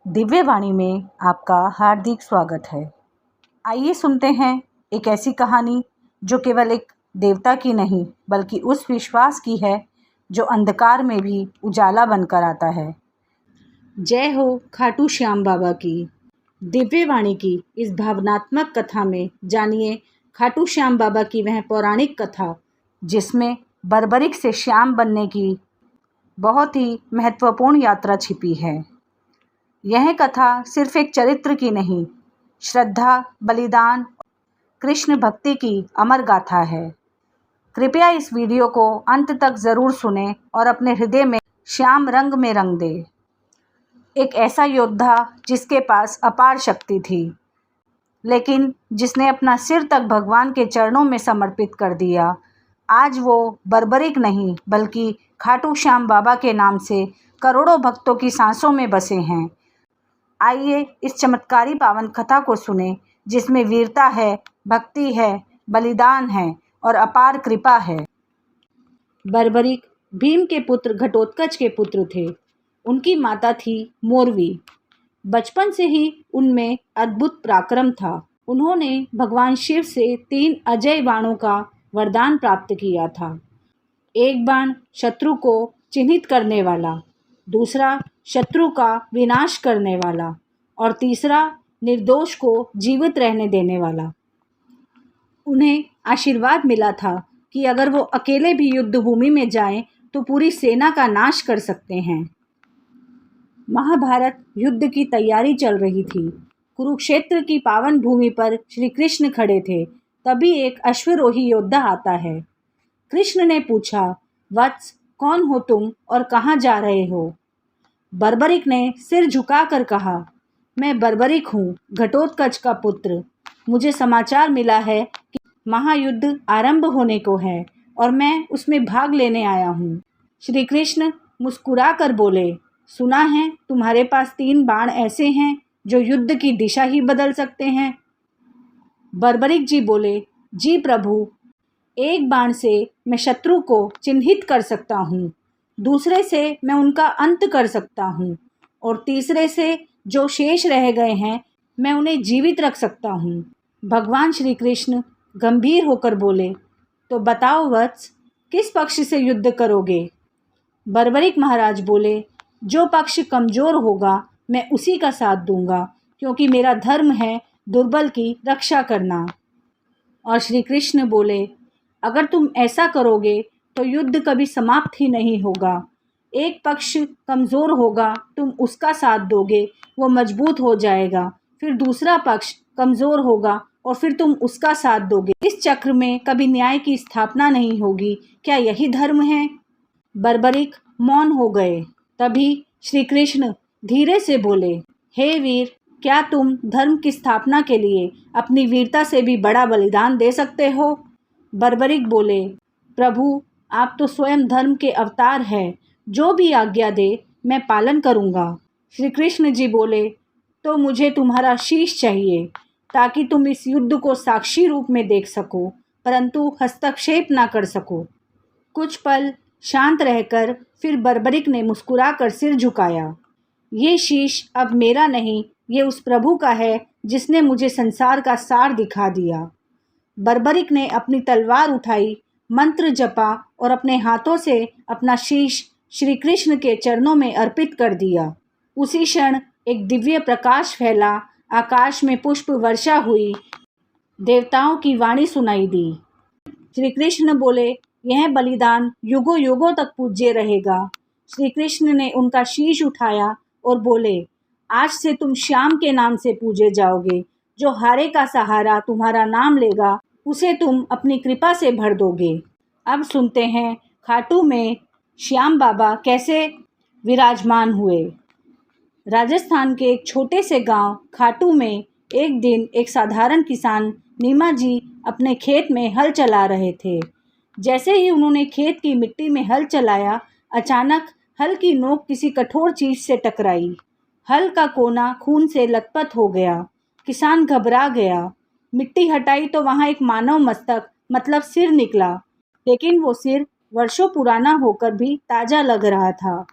दिव्य वाणी में आपका हार्दिक स्वागत है। आइए सुनते हैं एक ऐसी कहानी जो केवल एक देवता की नहीं बल्कि उस विश्वास की है जो अंधकार में भी उजाला बनकर आता है। जय हो खाटू श्याम बाबा की। दिव्य वाणी की इस भावनात्मक कथा में जानिए खाटू श्याम बाबा की वह पौराणिक कथा जिसमें बर्बरिक से श्याम बनने की बहुत ही महत्वपूर्ण यात्रा छिपी है। यह कथा सिर्फ एक चरित्र की नहीं, श्रद्धा, बलिदान, कृष्ण भक्ति की अमर गाथा है। कृपया इस वीडियो को अंत तक ज़रूर सुनें और अपने हृदय में श्याम रंग में रंग दें। एक ऐसा योद्धा जिसके पास अपार शक्ति थी, लेकिन जिसने अपना सिर तक भगवान के चरणों में समर्पित कर दिया। आज वो बर्बरिक नहीं बल्कि खाटू श्याम बाबा के नाम से करोड़ों भक्तों की सांसों में बसे हैं। आइए इस चमत्कारी पावन कथा को सुने जिसमें वीरता है, भक्ति है, बलिदान है और अपार कृपा है। बर्बरिक भीम के पुत्र घटोत्कच के पुत्र थे। उनकी माता थी मोरवी। बचपन से ही उनमें अद्भुत पराक्रम था। उन्होंने भगवान शिव से 3 अजय बाणों का वरदान प्राप्त किया था। एक बाण शत्रु को चिन्हित करने वाला, दूसरा शत्रु का विनाश करने वाला और तीसरा निर्दोष को जीवित रहने देने वाला। उन्हें आशीर्वाद मिला था कि अगर वो अकेले भी युद्ध भूमि में जाएं तो पूरी सेना का नाश कर सकते हैं। महाभारत युद्ध की तैयारी चल रही थी। कुरुक्षेत्र की पावन भूमि पर श्री कृष्ण खड़े थे। तभी एक अश्वरोही योद्धा आता है। कृष्ण ने पूछा, वत्स, कौन हो तुम और कहाँ जा रहे हो? बर्बरिक ने सिर झुकाकर कहा, मैं बर्बरिक हूँ, घटोत्कच का पुत्र। मुझे समाचार मिला है कि महायुद्ध आरंभ होने को है और मैं उसमें भाग लेने आया हूँ। श्री कृष्ण मुस्कुरा कर बोले, सुना है तुम्हारे पास 3 बाण ऐसे हैं जो युद्ध की दिशा ही बदल सकते हैं। बर्बरिक जी बोले, जी प्रभु, एक बाण से मैं शत्रु को चिन्हित कर सकता हूँ, दूसरे से मैं उनका अंत कर सकता हूँ और तीसरे से जो शेष रह गए हैं मैं उन्हें जीवित रख सकता हूँ। भगवान श्री कृष्ण गंभीर होकर बोले, तो बताओ वत्स, किस पक्ष से युद्ध करोगे? बर्बरिक महाराज बोले, जो पक्ष कमज़ोर होगा मैं उसी का साथ दूंगा, क्योंकि मेरा धर्म है दुर्बल की रक्षा करना। और श्री कृष्ण बोले, अगर तुम ऐसा करोगे तो युद्ध कभी समाप्त ही नहीं होगा। एक पक्ष कमज़ोर होगा, तुम उसका साथ दोगे, वो मजबूत हो जाएगा। फिर दूसरा पक्ष कमज़ोर होगा और फिर तुम उसका साथ दोगे। इस चक्र में कभी न्याय की स्थापना नहीं होगी। क्या यही धर्म है? बर्बरिक मौन हो गए। तभी श्री कृष्ण धीरे से बोले, हे वीर, क्या तुम धर्म की स्थापना के लिए अपनी वीरता से भी बड़ा बलिदान दे सकते हो? बर्बरिक बोले, प्रभु, आप तो स्वयं धर्म के अवतार हैं। जो भी आज्ञा दे मैं पालन करूँगा। श्री कृष्ण जी बोले, तो मुझे तुम्हारा शीश चाहिए ताकि तुम इस युद्ध को साक्षी रूप में देख सको, परंतु हस्तक्षेप ना कर सको। कुछ पल शांत रहकर फिर बर्बरिक ने मुस्कुराकर सिर झुकाया। ये शीश अब मेरा नहीं, ये उस प्रभु का है जिसने मुझे संसार का सार दिखा दिया। बर्बरिक ने अपनी तलवार उठाई, मंत्र जपा और अपने हाथों से अपना शीश श्री कृष्ण के चरणों में अर्पित कर दिया। उसी क्षण एक दिव्य प्रकाश फैला, आकाश में पुष्प वर्षा हुई, देवताओं की वाणी सुनाई दी। श्री कृष्ण बोले, यह बलिदान युगों युगों तक पूज्य रहेगा। श्री कृष्ण ने उनका शीश उठाया और बोले, आज से तुम श्याम के नाम से पूजे जाओगे। जो हारे का सहारा तुम्हारा नाम लेगा उसे तुम अपनी कृपा से भर दोगे। अब सुनते हैं खाटू में श्याम बाबा कैसे विराजमान हुए। राजस्थान के एक छोटे से गांव खाटू में एक दिन एक साधारण किसान नीमा जी अपने खेत में हल चला रहे थे। जैसे ही उन्होंने खेत की मिट्टी में हल चलाया, अचानक हल की नोक किसी कठोर चीज से टकराई। हल का कोना खून से लथपथ हो गया। किसान घबरा गया। मिट्टी हटाई तो वहाँ एक मानव मस्तक मतलब सिर निकला, लेकिन वो सिर वर्षों पुराना होकर भी ताज़ा लग रहा था।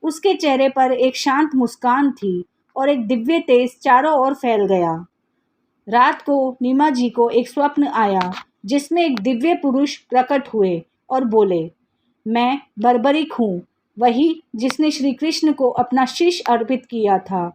उसके चेहरे पर एक शांत मुस्कान थी और एक दिव्य तेज चारों ओर फैल गया। रात को नीमा जी को एक स्वप्न आया जिसमें एक दिव्य पुरुष प्रकट हुए और बोले, मैं बर्बरीक हूँ, वही जिसने श्री कृष्ण को अपना शीश अर्पित किया था।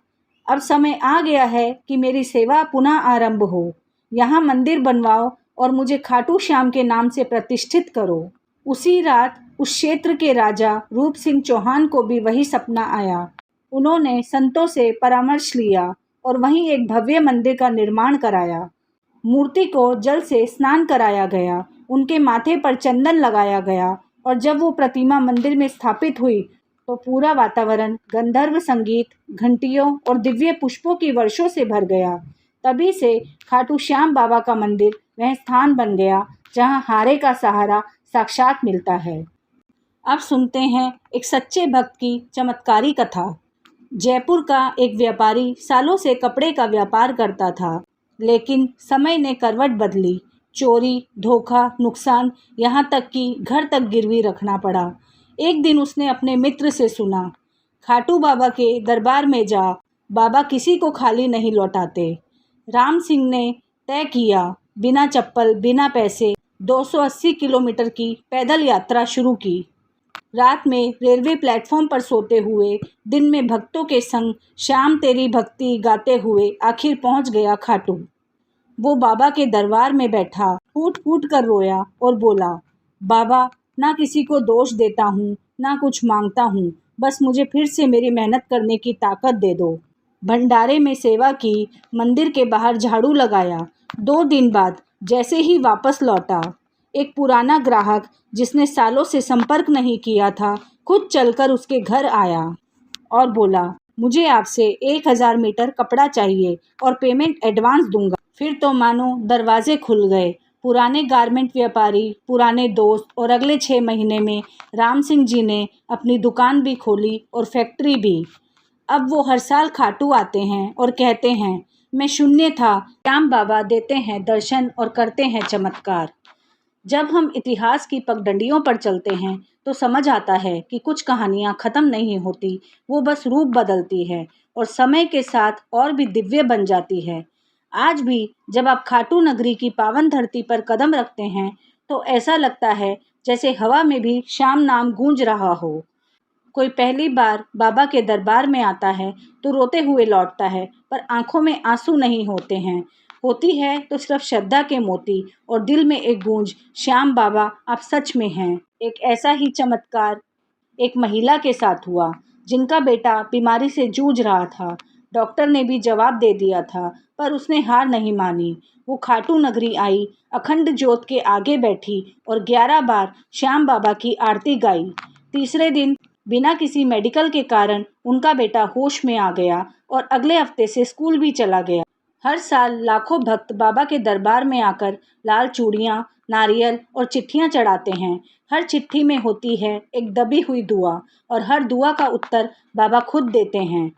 अब समय आ गया है कि मेरी सेवा पुनः आरंभ हो। यहाँ मंदिर बनवाओ और मुझे खाटू श्याम के नाम से प्रतिष्ठित करो। उसी रात उस क्षेत्र के राजा रूप सिंह चौहान को भी वही सपना आया। उन्होंने संतों से परामर्श लिया और वहीं एक भव्य मंदिर का निर्माण कराया। मूर्ति को जल से स्नान कराया गया, उनके माथे पर चंदन लगाया गया और जब वो प्रतिमा मंदिर में स्थापित हुई तो पूरा वातावरण गंधर्व संगीत, घंटियों और दिव्य पुष्पों की वर्षों से भर गया। तभी से खाटू श्याम बाबा का मंदिर वह स्थान बन गया जहां हारे का सहारा साक्षात मिलता है। अब सुनते हैं एक सच्चे भक्त की चमत्कारी कथा। जयपुर का एक व्यापारी सालों से कपड़े का व्यापार करता था, लेकिन समय ने करवट बदली। चोरी, धोखा, नुकसान, यहाँ तक कि घर तक गिरवी रखना पड़ा। एक दिन उसने अपने मित्र से सुना, खाटू बाबा के दरबार में जा, बाबा किसी को खाली नहीं लौटाते। राम सिंह ने तय किया, बिना चप्पल बिना पैसे 280 किलोमीटर की पैदल यात्रा शुरू की। रात में रेलवे प्लेटफॉर्म पर सोते हुए, दिन में भक्तों के संग श्याम तेरी भक्ति गाते हुए आखिर पहुंच गया खाटू। वो बाबा के दरबार में बैठा, फूट फूट कर रोया और बोला, बाबा, ना किसी को दोष देता हूँ, ना कुछ मांगता हूँ, बस मुझे फिर से मेरी मेहनत करने की ताकत दे दो। भंडारे में सेवा की, मंदिर के बाहर झाड़ू लगाया। 2 दिन बाद जैसे ही वापस लौटा, एक पुराना ग्राहक जिसने सालों से संपर्क नहीं किया था, खुद चलकर उसके घर आया और बोला, मुझे आपसे 1000 मीटर कपड़ा चाहिए और पेमेंट एडवांस दूंगा। फिर तो मानो दरवाजे खुल गए। पुराने गारमेंट व्यापारी, पुराने दोस्त और अगले 6 महीने में राम सिंह जी ने अपनी दुकान भी खोली और फैक्ट्री भी। अब वो हर साल खाटू आते हैं और कहते हैं, मैं शून्य था, श्याम बाबा देते हैं दर्शन और करते हैं चमत्कार। जब हम इतिहास की पगडंडियों पर चलते हैं तो समझ आता है कि कुछ कहानियाँ ख़त्म नहीं होती, वो बस रूप बदलती है और समय के साथ और भी दिव्य बन जाती है। आज भी जब आप खाटू नगरी की पावन धरती पर कदम रखते हैं तो ऐसा लगता है जैसे हवा में भी श्याम नाम गूंज रहा हो। कोई पहली बार बाबा के दरबार में आता है तो रोते हुए लौटता है, पर आंखों में आंसू नहीं होते हैं, होती है तो सिर्फ श्रद्धा के मोती और दिल में एक गूंज, श्याम बाबा आप सच में हैं। एक ऐसा ही चमत्कार एक महिला के साथ हुआ जिनका बेटा बीमारी से जूझ रहा था। डॉक्टर ने भी जवाब दे दिया था, पर उसने हार नहीं मानी। वो खाटू नगरी आई, अखंड ज्योत के आगे बैठी और 11 बार श्याम बाबा की आरती गाई। तीसरे दिन बिना किसी मेडिकल के कारण उनका बेटा होश में आ गया और अगले हफ्ते से स्कूल भी चला गया। हर साल लाखों भक्त बाबा के दरबार में आकर लाल चूड़ियाँ, नारियल और चिट्ठियाँ चढ़ाते हैं। हर चिट्ठी में होती है एक दबी हुई दुआ और हर दुआ का उत्तर बाबा खुद देते हैं।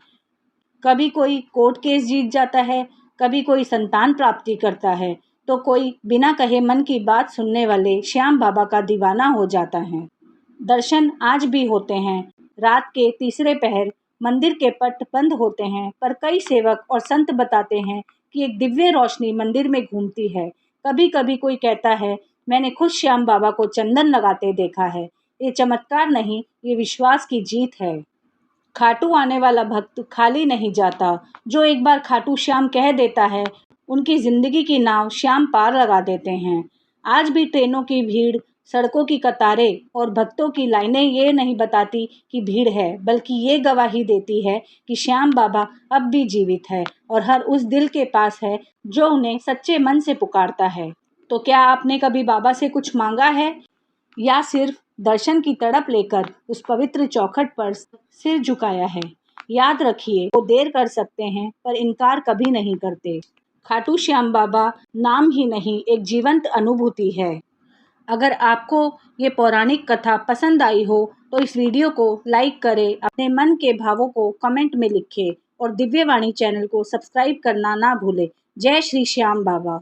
कभी कोई कोर्ट केस जीत जाता है, कभी कोई संतान प्राप्ति करता है, तो कोई बिना कहे मन की बात सुनने वाले श्याम बाबा का दीवाना हो जाता है। दर्शन आज भी होते हैं। रात के तीसरे पहर मंदिर के पट बंद होते हैं, पर कई सेवक और संत बताते हैं कि एक दिव्य रोशनी मंदिर में घूमती है। कभी कभी कोई कहता है, मैंने खुद श्याम बाबा को चंदन लगाते देखा है। ये चमत्कार नहीं, ये विश्वास की जीत है। खाटू आने वाला भक्त खाली नहीं जाता। जो एक बार खाटू श्याम कह देता है, उनकी जिंदगी की नाव श्याम पार लगा देते हैं। आज भी ट्रेनों की भीड़, सड़कों की कतारें और भक्तों की लाइनें ये नहीं बताती कि भीड़ है, बल्कि ये गवाही देती है कि श्याम बाबा अब भी जीवित है और हर उस दिल के पास है जो उन्हें सच्चे मन से पुकारता है। तो क्या आपने कभी बाबा से कुछ मांगा है, या सिर्फ दर्शन की तड़प लेकर उस पवित्र चौखट पर सिर झुकाया है? याद रखिए, वो देर कर सकते हैं पर इनकार कभी नहीं करते। खाटू श्याम बाबा नाम ही नहीं, एक जीवंत अनुभूति है। अगर आपको ये पौराणिक कथा पसंद आई हो तो इस वीडियो को लाइक करें, अपने मन के भावों को कमेंट में लिखें और दिव्यवाणी चैनल को सब्सक्राइब करना ना भूलें। जय श्री श्याम बाबा।